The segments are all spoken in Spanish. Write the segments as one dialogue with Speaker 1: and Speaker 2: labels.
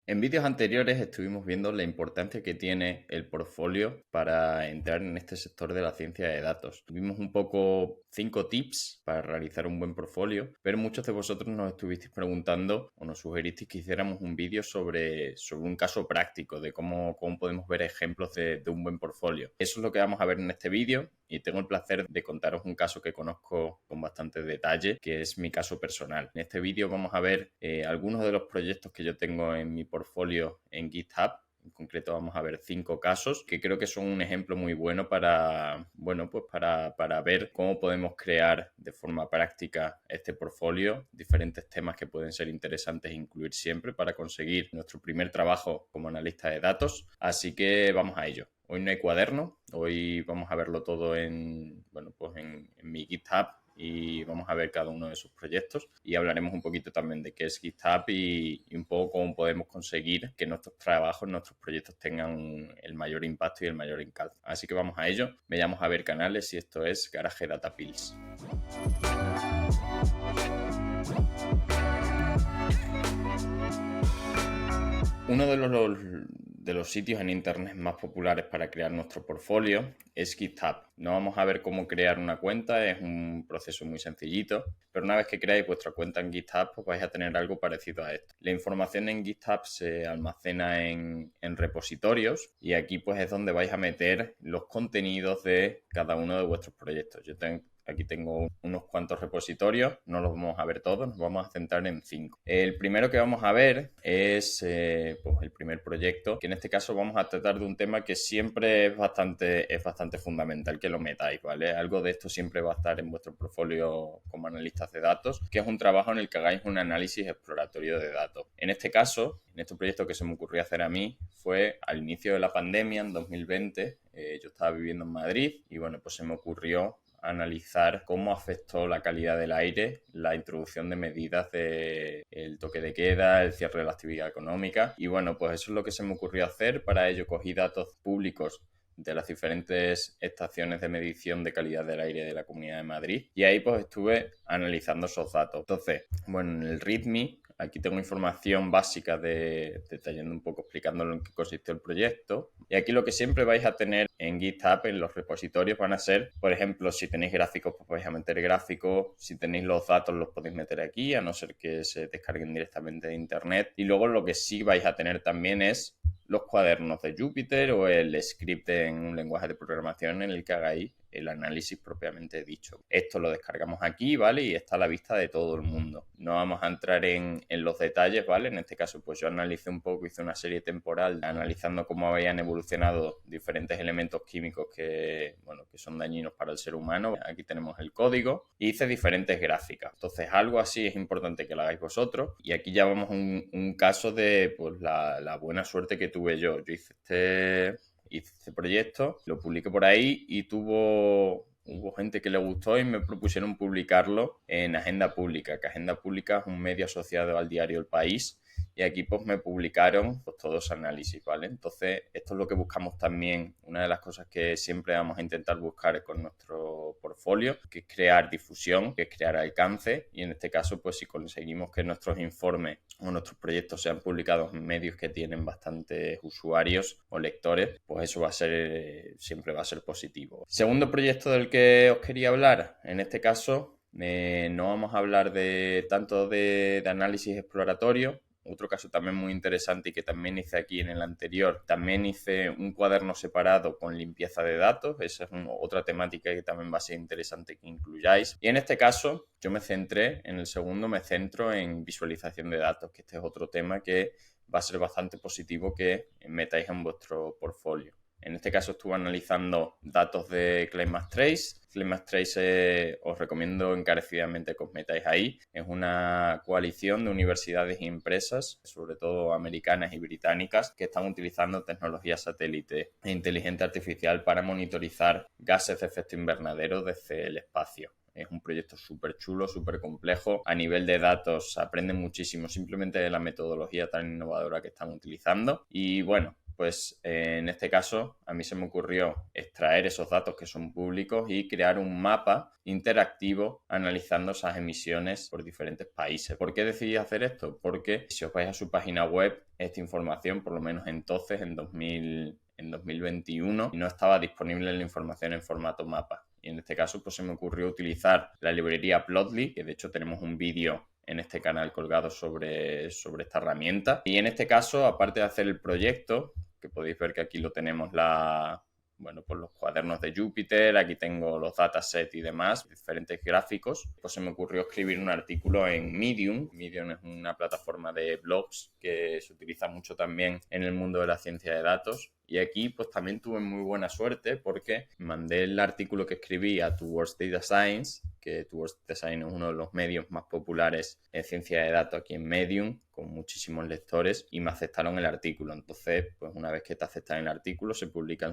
Speaker 1: En vídeos anteriores estuvimos viendo la importancia que tiene el portfolio para entrar en este sector de la ciencia de datos. Tuvimos un poco 5 tips para realizar un buen portfolio, pero muchos de vosotros nos estuvisteis preguntando o nos sugeristeis que hiciéramos un vídeo sobre un caso práctico de cómo podemos ver ejemplos de un buen portfolio. Eso es lo que vamos a ver en este vídeo y tengo el placer de contaros un caso que conozco con bastante detalle, que es mi caso personal. En este vídeo vamos a ver algunos de los proyectos que yo tengo en mi portfolio en GitHub. En concreto vamos a ver 5 casos que creo que son un ejemplo muy bueno para ver cómo podemos crear de forma práctica este portfolio, diferentes temas que pueden ser interesantes incluir siempre para conseguir nuestro primer trabajo como analista de datos. Así que vamos a ello. Hoy no hay cuaderno, hoy vamos a verlo todo en mi GitHub y vamos a ver cada uno de sus proyectos y hablaremos un poquito también de qué es GitHub y un poco cómo podemos conseguir que nuestros trabajos, nuestros proyectos tengan el mayor impacto y el mayor alcance. Así que vamos a ello. Me llamo Javier Canales y esto es Garage Data Pills. Uno de los sitios en internet más populares para crear nuestro portfolio es GitHub. No vamos a ver cómo crear una cuenta, es un proceso muy sencillito, pero una vez que creáis vuestra cuenta en GitHub, pues vais a tener algo parecido a esto. La información en GitHub se almacena en repositorios y aquí pues es donde vais a meter los contenidos de cada uno de vuestros proyectos. Aquí tengo unos cuantos repositorios, no los vamos a ver todos, nos vamos a centrar en 5. El primero que vamos a ver es el primer proyecto, que en este caso vamos a tratar de un tema que siempre es bastante fundamental que lo metáis, ¿vale? Algo de esto siempre va a estar en vuestro portfolio como analistas de datos, que es un trabajo en el que hagáis un análisis exploratorio de datos. En este caso, en este proyecto que se me ocurrió hacer a mí, fue al inicio de la pandemia, en 2020, yo estaba viviendo en Madrid y bueno, pues se me ocurrió analizar cómo afectó la calidad del aire la introducción de medidas del toque de queda, el cierre de la actividad económica y bueno, pues eso es lo que se me ocurrió hacer. Para ello cogí datos públicos de las diferentes estaciones de medición de calidad del aire de la Comunidad de Madrid y ahí pues estuve analizando esos datos. Entonces, bueno, en el README aquí tengo información básica detallando un poco, explicándolo en qué consistió el proyecto. Y aquí lo que siempre vais a tener en GitHub, en los repositorios, van a ser, por ejemplo, si tenéis gráficos, pues vais a meter gráficos. Si tenéis los datos, los podéis meter aquí, a no ser que se descarguen directamente de internet. Y luego lo que sí vais a tener también es los cuadernos de Jupyter o el script en un lenguaje de programación en el que hagáis el análisis propiamente dicho. Esto lo descargamos aquí, ¿vale? Y está a la vista de todo el mundo. No vamos a entrar en los detalles, ¿vale? En este caso, pues yo analicé un poco, hice una serie temporal analizando cómo habían evolucionado diferentes elementos químicos que son dañinos para el ser humano. Aquí tenemos el código y hice diferentes gráficas. Entonces, algo así es importante que lo hagáis vosotros. Y aquí ya vamos a un caso de pues la buena suerte que tuve yo. Yo hice este proyecto, lo publiqué por ahí y hubo gente que le gustó y me propusieron publicarlo en Agenda Pública, que Agenda Pública es un medio asociado al diario El País y aquí pues me publicaron pues todos análisis, ¿vale? Entonces esto es lo que buscamos también, una de las cosas que siempre vamos a intentar buscar con nuestro portfolio, que es crear difusión, que es crear alcance y en este caso pues si conseguimos que nuestros informes o nuestros proyectos sean publicados en medios que tienen bastantes usuarios o lectores, pues eso siempre va a ser positivo. Segundo proyecto del que os quería hablar, en este caso no vamos a hablar tanto de análisis exploratorio. Otro caso también muy interesante y que también hice aquí en el anterior, también hice un cuaderno separado con limpieza de datos. Esa es otra temática que también va a ser interesante que incluyáis. Y en este caso, yo en el segundo me centro en visualización de datos, que este es otro tema que va a ser bastante positivo que metáis en vuestro portfolio. En este caso estuve analizando datos de Trace. Trace os recomiendo encarecidamente que os metáis ahí. Es una coalición de universidades y empresas, sobre todo americanas y británicas, que están utilizando tecnología satélite e inteligencia artificial para monitorizar gases de efecto invernadero desde el espacio. Es un proyecto súper chulo, súper complejo. A nivel de datos se aprende muchísimo simplemente de la metodología tan innovadora que están utilizando. Y bueno, Pues en este caso a mí se me ocurrió extraer esos datos que son públicos y crear un mapa interactivo analizando esas emisiones por diferentes países. ¿Por qué decidí hacer esto? Porque si os vais a su página web, esta información, por lo menos entonces, en 2021, no estaba disponible la información en formato mapa. Y en este caso, pues se me ocurrió utilizar la librería Plotly, que de hecho tenemos un vídeo en este canal colgado sobre esta herramienta. Y en este caso, aparte de hacer el proyecto, que podéis ver que aquí lo tenemos pues los cuadernos de Jupyter, aquí tengo los datasets y demás, diferentes gráficos, pues se me ocurrió escribir un artículo en Medium. Medium es una plataforma de blogs que se utiliza mucho también en el mundo de la ciencia de datos. Y aquí pues también tuve muy buena suerte porque mandé el artículo que escribí a Towards Data Science, que Towards Data Science es uno de los medios más populares en ciencia de datos aquí en Medium, con muchísimos lectores, y me aceptaron el artículo. Entonces, pues una vez que te aceptan el artículo, se publica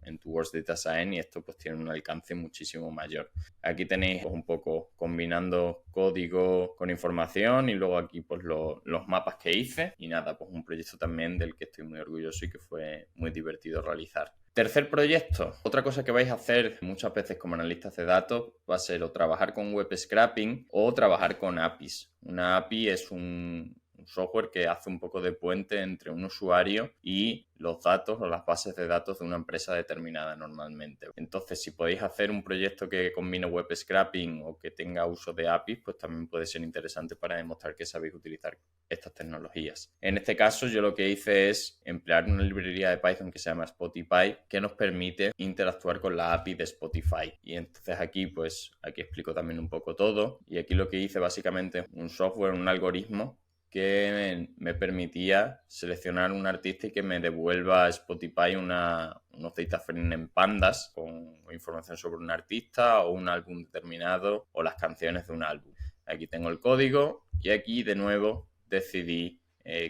Speaker 1: en Towards Data Science y esto pues tiene un alcance muchísimo mayor. Aquí tenéis pues, un poco combinando código con información y luego aquí pues los mapas que hice y nada, pues un proyecto también del que estoy muy orgulloso y que fue muy divertido realizar. Tercer proyecto, otra cosa que vais a hacer muchas veces como analistas de datos va a ser o trabajar con web scraping o trabajar con APIs. Una API es un software que hace un poco de puente entre un usuario y los datos o las bases de datos de una empresa determinada normalmente. Entonces, si podéis hacer un proyecto que combine web scraping o que tenga uso de APIs, pues también puede ser interesante para demostrar que sabéis utilizar estas tecnologías. En este caso, yo lo que hice es emplear una librería de Python que se llama Spotify, que nos permite interactuar con la API de Spotify. Y entonces aquí explico también un poco todo. Y aquí lo que hice básicamente es un software, un algoritmo que me permitía seleccionar un artista y que me devuelva a Spotify unos data frames en pandas con información sobre un artista o un álbum determinado o las canciones de un álbum. Aquí tengo el código y aquí de nuevo decidí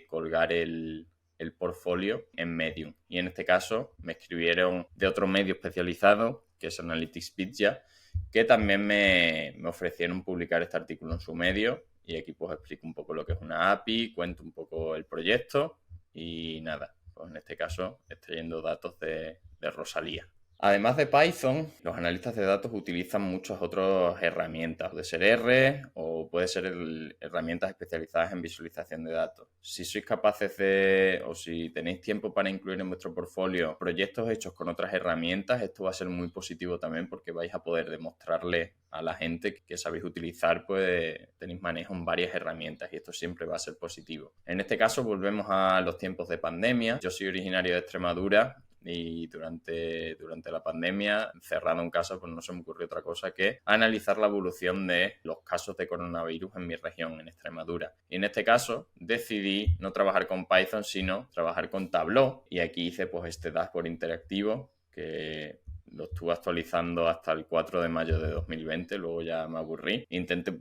Speaker 1: colgar el portfolio en Medium. Y en este caso me escribieron de otro medio especializado, que es Analytics Pizza, que también me ofrecieron publicar este artículo en su medio. Y aquí pues explico un poco lo que es una API, cuento un poco el proyecto y nada, pues en este caso extrayendo datos de Rosalía. Además de Python, los analistas de datos utilizan muchas otras herramientas, puede ser R o puede ser herramientas especializadas en visualización de datos. Si sois capaces o si tenéis tiempo para incluir en vuestro portfolio proyectos hechos con otras herramientas, esto va a ser muy positivo también porque vais a poder demostrarle a la gente que sabéis utilizar, pues tenéis manejo en varias herramientas y esto siempre va a ser positivo. En este caso volvemos a los tiempos de pandemia. Yo soy originario de Extremadura y durante la pandemia, encerrado en casa, pues no se me ocurrió otra cosa que analizar la evolución de los casos de coronavirus en mi región, en Extremadura. Y en este caso decidí no trabajar con Python, sino trabajar con Tableau. Y aquí hice pues este dashboard interactivo que lo estuve actualizando hasta el 4 de mayo de 2020, luego ya me aburrí. Intenté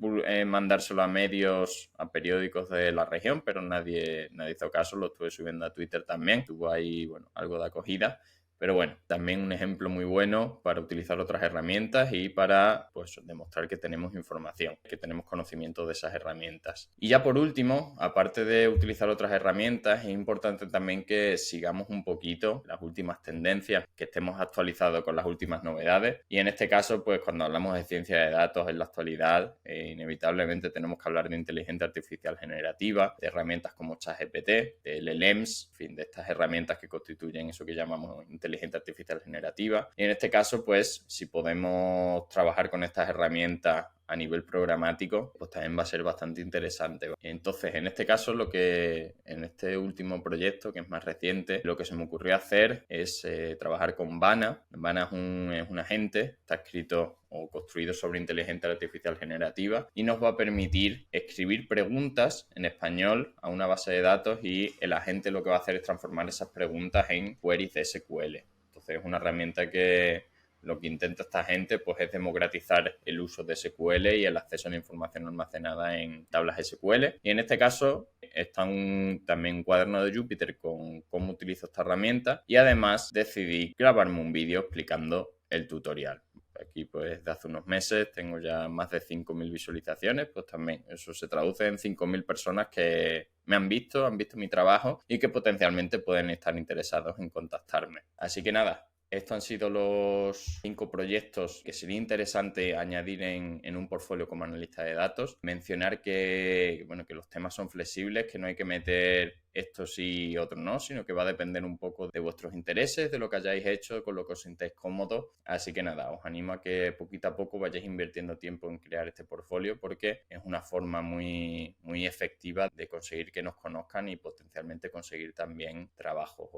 Speaker 1: mandárselo a medios, a periódicos de la región, pero nadie hizo caso, lo estuve subiendo a Twitter también. Tuvo ahí, algo de acogida. Pero bueno, también un ejemplo muy bueno para utilizar otras herramientas y para pues, demostrar que tenemos información, que tenemos conocimiento de esas herramientas. Y ya por último, aparte de utilizar otras herramientas, es importante también que sigamos un poquito las últimas tendencias, que estemos actualizados con las últimas novedades. Y en este caso, pues cuando hablamos de ciencia de datos en la actualidad, inevitablemente tenemos que hablar de inteligencia artificial generativa, de herramientas como ChatGPT, de LLMs, en fin, de estas herramientas que constituyen eso que llamamos inteligencia artificial generativa. Y en este caso, pues, si podemos trabajar con estas herramientas a nivel programático, pues también va a ser bastante interesante. Entonces, en este caso, en este último proyecto, que es más reciente, lo que se me ocurrió hacer es trabajar con Vana. Vana es un agente, está escrito o construido sobre inteligencia artificial generativa y nos va a permitir escribir preguntas en español a una base de datos y el agente lo que va a hacer es transformar esas preguntas en queries de SQL. Entonces, es una herramienta que lo que intenta esta gente pues, es democratizar el uso de SQL y el acceso a la información almacenada en tablas SQL. Y en este caso está también un cuaderno de Jupyter con cómo utilizo esta herramienta y además decidí grabarme un vídeo explicando el tutorial. Aquí pues de hace unos meses tengo ya más de 5.000 visualizaciones, pues también eso se traduce en 5.000 personas que me han visto mi trabajo y que potencialmente pueden estar interesados en contactarme. Así que nada, estos han sido los 5 proyectos que sería interesante añadir en un portfolio como analista de datos. Mencionar que, bueno, que los temas son flexibles, que no hay que meter esto sí y otro no, sino que va a depender un poco de vuestros intereses, de lo que hayáis hecho, con lo que os sintáis cómodos. Así que nada, os animo a que poquito a poco vayáis invirtiendo tiempo en crear este portfolio porque es una forma muy, muy efectiva de conseguir que nos conozcan y potencialmente conseguir también trabajo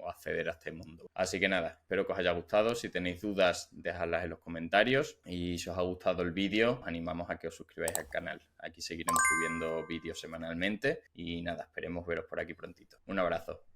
Speaker 1: o acceder a este mundo. Así que nada, espero que os haya gustado. Si tenéis dudas, dejadlas en los comentarios. Y si os ha gustado el vídeo, animamos a que os suscribáis al canal. Aquí seguiremos subiendo vídeos semanalmente. Y nada, esperemos veros por aquí prontito. Un abrazo.